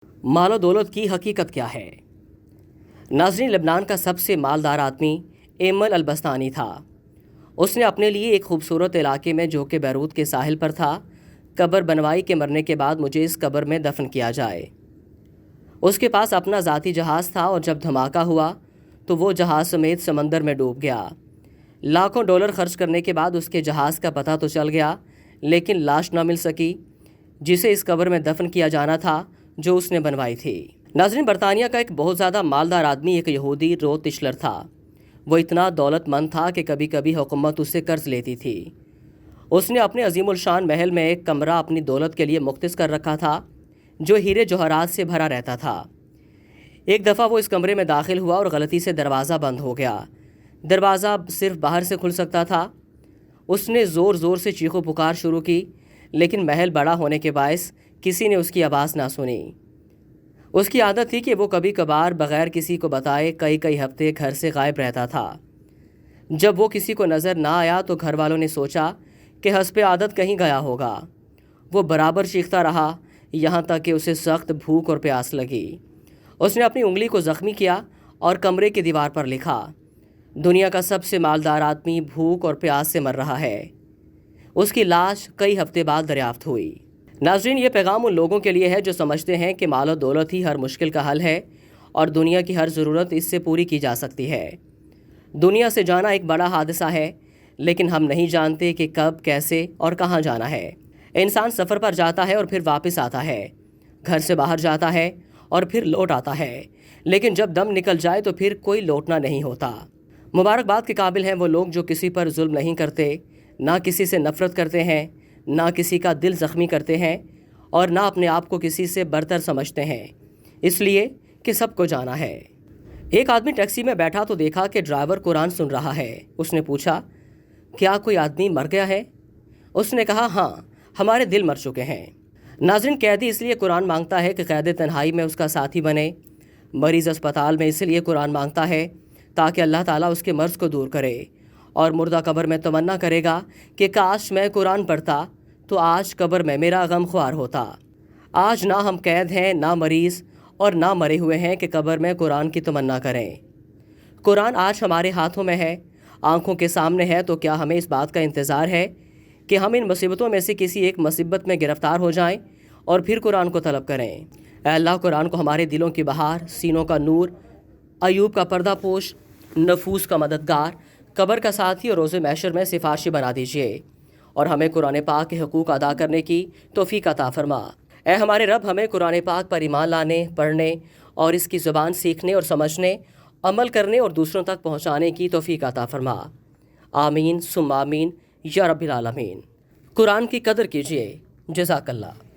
مال و دولت کی حقیقت کیا ہے؟ ناظرین، لبنان کا سب سے مالدار آدمی ایمل البستانی تھا۔ اس نے اپنے لیے ایک خوبصورت علاقے میں جو کہ بیروت کے ساحل پر تھا قبر بنوائی کہ مرنے کے بعد مجھے اس قبر میں دفن کیا جائے۔ اس کے پاس اپنا ذاتی جہاز تھا اور جب دھماکہ ہوا تو وہ جہاز سمیت سمندر میں ڈوب گیا۔ لاکھوں ڈالر خرچ کرنے کے بعد اس کے جہاز کا پتہ تو چل گیا لیکن لاش نہ مل سکی جسے اس قبر میں دفن کیا جانا تھا جو اس نے بنوائی تھی۔ ناظرین، برطانیہ کا ایک بہت زیادہ مالدار آدمی ایک یہودی رو تشلر تھا۔ وہ اتنا دولت مند تھا کہ کبھی کبھی حکومت اس سے قرض لیتی تھی۔ اس نے اپنے عظیم الشان محل میں ایک کمرہ اپنی دولت کے لیے مختص کر رکھا تھا جو ہیرے جوہرات سے بھرا رہتا تھا۔ ایک دفعہ وہ اس کمرے میں داخل ہوا اور غلطی سے دروازہ بند ہو گیا۔ دروازہ صرف باہر سے کھل سکتا تھا۔ اس نے زور زور سے چیخ و پکار شروع کی لیکن محل بڑا ہونے کے باعث کسی نے اس کی آواز نہ سنی۔ اس کی عادت تھی کہ وہ کبھی کبھار بغیر کسی کو بتائے کئی ہفتے گھر سے غائب رہتا تھا۔ جب وہ کسی کو نظر نہ آیا تو گھر والوں نے سوچا کہ حسب عادت کہیں گیا ہوگا۔ وہ برابر چیختا رہا یہاں تک کہ اسے سخت بھوک اور پیاس لگی۔ اس نے اپنی انگلی کو زخمی کیا اور کمرے کی دیوار پر لکھا، دنیا کا سب سے مالدار آدمی بھوک اور پیاس سے مر رہا ہے۔ اس کی لاش کئی ہفتے بعد دریافت ہوئی۔ ناظرین، یہ پیغام ان لوگوں کے لیے ہے جو سمجھتے ہیں کہ مال و دولت ہی ہر مشکل کا حل ہے اور دنیا کی ہر ضرورت اس سے پوری کی جا سکتی ہے۔ دنیا سے جانا ایک بڑا حادثہ ہے لیکن ہم نہیں جانتے کہ کب، کیسے اور کہاں جانا ہے۔ انسان سفر پر جاتا ہے اور پھر واپس آتا ہے، گھر سے باہر جاتا ہے اور پھر لوٹ آتا ہے، لیکن جب دم نکل جائے تو پھر کوئی لوٹنا نہیں ہوتا۔ مبارکباد کے قابل ہیں وہ لوگ جو کسی پر ظلم نہیں کرتے، نہ کسی سے نفرت کرتے ہیں، نہ کسی کا دل زخمی کرتے ہیں اور نہ اپنے آپ کو کسی سے برتر سمجھتے ہیں اس لیے کہ سب کو جانا ہے۔ ایک آدمی ٹیکسی میں بیٹھا تو دیکھا کہ ڈرائیور قرآن سن رہا ہے۔ اس نے پوچھا، کیا کوئی آدمی مر گیا ہے؟ اس نے کہا، ہاں، ہمارے دل مر چکے ہیں۔ ناظرین، قیدی اس لیے قرآن مانگتا ہے کہ قید تنہائی میں اس کا ساتھی بنے۔ مریض اسپتال میں اس لیے قرآن مانگتا ہے تاکہ اللہ تعالیٰ اس کے مرض کو دور کرے، اور مردہ قبر میں تمنا کرے گا کہ کاش میں قرآن پڑھتا تو آج قبر میں میرا غم خوار ہوتا۔ آج نہ ہم قید ہیں، نہ مریض اور نہ مرے ہوئے ہیں کہ قبر میں قرآن کی تمنا کریں۔ قرآن آج ہمارے ہاتھوں میں ہے، آنکھوں کے سامنے ہے، تو کیا ہمیں اس بات کا انتظار ہے کہ ہم ان مصیبتوں میں سے کسی ایک مصیبت میں گرفتار ہو جائیں اور پھر قرآن کو طلب کریں؟ اے اللہ، قرآن کو ہمارے دلوں کی بہار، سینوں کا نور، ایوب کا پردہ پوش، نفوس کا مددگار، قبر کا ساتھی اور روز محشر میں سفارشی بنا دیجیے، اور ہمیں قرآن پاک کے حقوق ادا کرنے کی توفیق عطا فرما۔ اے ہمارے رب، ہمیں قرآن پاک پر ایمان لانے، پڑھنے اور اس کی زبان سیکھنے اور سمجھنے، عمل کرنے اور دوسروں تک پہنچانے کی توفیق عطا فرما۔ آمین ثم آمین یا رب العالمین۔ قرآن کی قدر کیجیے۔ جزاک اللہ۔